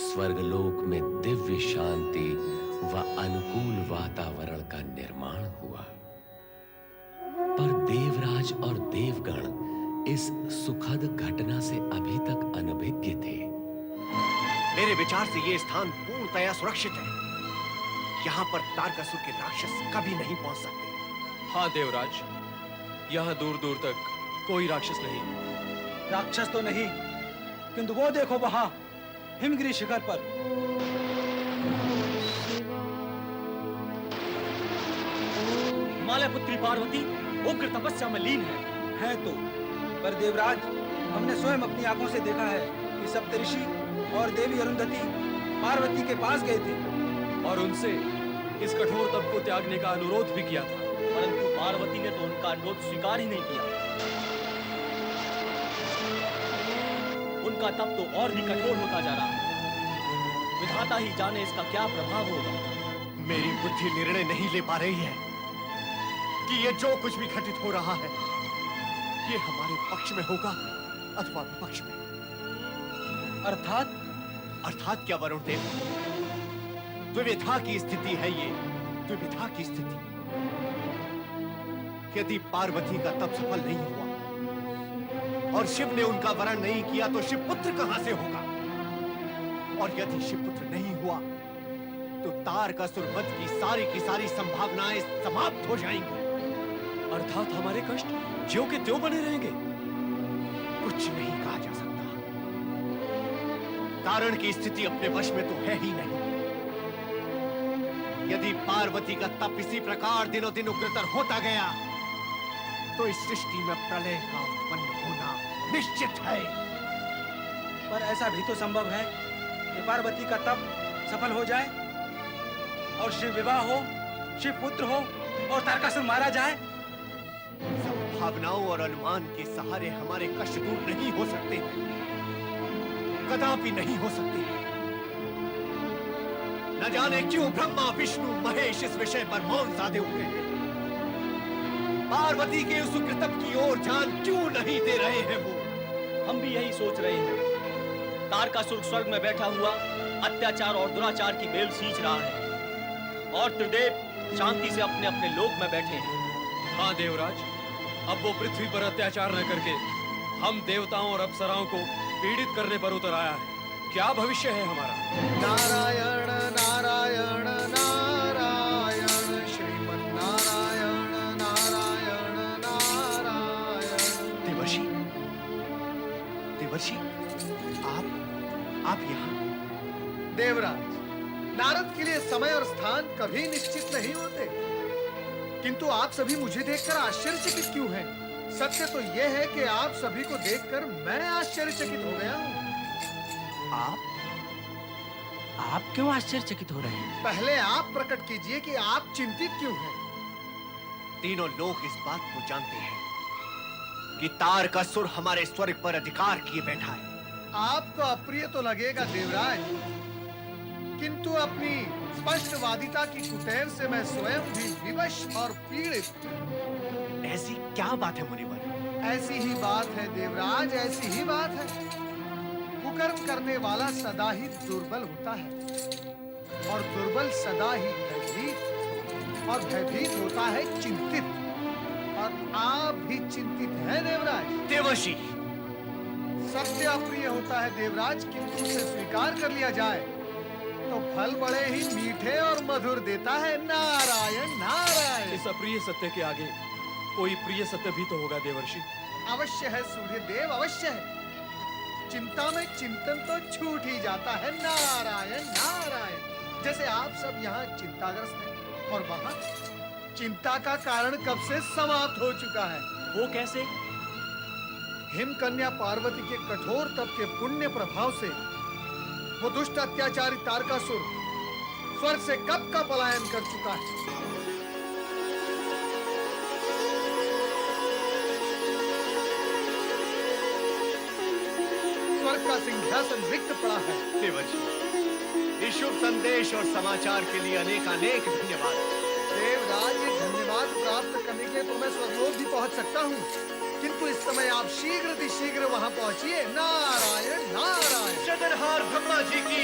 स्वर्गलोक में दिव्य शांति व अनुकूल वातावरण का निर्माण हुआ। पर देवराज और देवगण इस सुखद घटना से अभी तक अनभिज्ञ थे। मेरे विचार से यह स्थान पूर्णतया सुरक्षित है। यहाँ पर तारकासुर के राक्षस कभी नहीं पहुंच सकते। हाँ देवराज, यहाँ दूर दूर तक कोई राक्षस नहीं। राक्षस तो नहीं, किंतु वो देखो वहां हिमगिरी शिखर पर। हिमालय पुत्री पार्वती उग्र तपस्या में लीन है तो पर देवराज, हमने स्वयं अपनी आंखों से देखा है कि सप्तऋषि और देवी अरुंधति पार्वती के पास गए थे और उनसे इस कठोर तप को त्यागने का अनुरोध भी किया था, परंतु पार्वती ने तो उनका अनुरोध स्वीकार ही नहीं किया। उनका तप तो और भी कठोर होता जा रहा है। विधाता ही जाने इसका क्या प्रभाव होगा। मेरी बुद्धि निर्णय नहीं ले पा रही है कि ये जो कुछ भी घटित हो रहा है, ये हमारे पक्ष में होगा अथवा विपक्ष में। अर्थात क्या वरुण देव? द्विविधा की स्थिति है ये, द्विविधा की स्थिति। यदि पार्वती का तप सफल नहीं हुआ और शिव ने उनका वरण नहीं किया तो शिवपुत्र कहां से होगा? और यदि शिवपुत्र नहीं हुआ तो तारकासुर वध की सारी संभावनाएं समाप्त हो जाएंगी। अर्थात हमारे कष्ट ज्यों के त्यों बने रहेंगे। कुछ नहीं कहा जा सकता। तारण की स्थिति अपने वश में तो है ही नहीं। यदि पार्वती का तप इसी प्रकार दिनों दिन उग्रतर होता गया तो इस सृष्टि में प्रलय का उत्पन्न होना निश्चित है। पर ऐसा भी तो संभव है कि पार्वती का तप सफल हो जाए और शिव विवाह हो, शिव पुत्र हो और तारकासुर मारा जाए। संभावनाओं और अनुमान के सहारे हमारे कष्ट दूर नहीं हो सकते, कदापि नहीं हो सकते। न जाने क्यों ब्रह्मा विष्णु महेश इस विषय पर मौन साधे हुए हैं। पार्वती के उस उग्र तप की ओर ध्यान क्यों नहीं दे रहे हैं वो? हम भी यही सोच रहे हैं। तारकासुर स्वर्ग में बैठा हुआ अत्याचार और दुराचार की बेल सींच रहा है और त्रिदेव शांति से अपने अपने लोक में बैठे हैं। हाँ देवराज, अब वो पृथ्वी पर अत्याचार न करके हम देवताओं और अप्सराओं को पीड़ित करने पर उतर आया है। क्या भविष्य है हमारा? नारायण नारायण नारायण श्रीमन्नारायण नारायण नारायण। देवर्षि, आप यहाँ? देवराज, नारद के लिए समय और स्थान कभी निश्चित नहीं होते, किंतु आप सभी मुझे देखकर आश्चर्यचकित क्यों हैं? सत्य तो यह है कि आप सभी को देखकर मैं आश्चर्यचकित हो गया हूँ। आप क्यों आश्चर्यचकित हो रहे हैं? पहले आप प्रकट कीजिए कि आप चिंतित क्यों हैं? तीनों लोग इस बात को जानते हैं कि तारकासुर हमारे स्वर्ग पर अधिकार किए बैठा है। आपको अप्रिय तो लगेगा देवराज, किंतु अपनी स्पष्टवादिता की कुटेर से मैं स्वयं भी विवश और पीड़ित। ऐसी क्या बात है मुनिवर? ऐसी ही बात है देवराज, ऐसी ही बात है। कुकर्म करने वाला सदा ही दुर्बल होता है और दुर्बल सदा ही भयभीत और भयभीत होता है चिंतित। और आप भी चिंतित हैं देवराज। देवर्षि, सत्य अप्रिय होता है देवराज, किंतु उसे स्वीकार कर लिया जाए तो फल बड़े ही मीठे और मधुर देता है। नारायण नारायण। इस अप्रिय सत्य के आगे कोई प्रिय सत्य भी तो होगा देवर्षि। अवश्य है सूर्य देव, अवश्य है। चिंता में चिंतन तो छूट ही जाता है। नारायण नारायण। जैसे आप सब यहाँ चिंताग्रस्त हैं और वहाँ चिंता का कारण कब से समाप्त हो चुका है। वो कैसे? हिमकन्या पार्वती के कठोर तप के पुण्य प्रभाव से वो दुष्ट अत्याचारी तारकासुर स्वर्ग से कब का पलायन कर चुका है। स्वर्ग का सिंहासन रिक्त पड़ा है। देवर्षि, इस शुभ संदेश और समाचार के लिए अनेक धन्यवाद। देवराज, ये धन्यवाद प्राप्त करने के लिए तो मैं स्वर्गलोक भी पहुंच सकता हूँ, किंतु इस समय आप शीघ्र वहां पहुंचिए। नारायण नारायण। जगन्हार ब्रह्मा जी की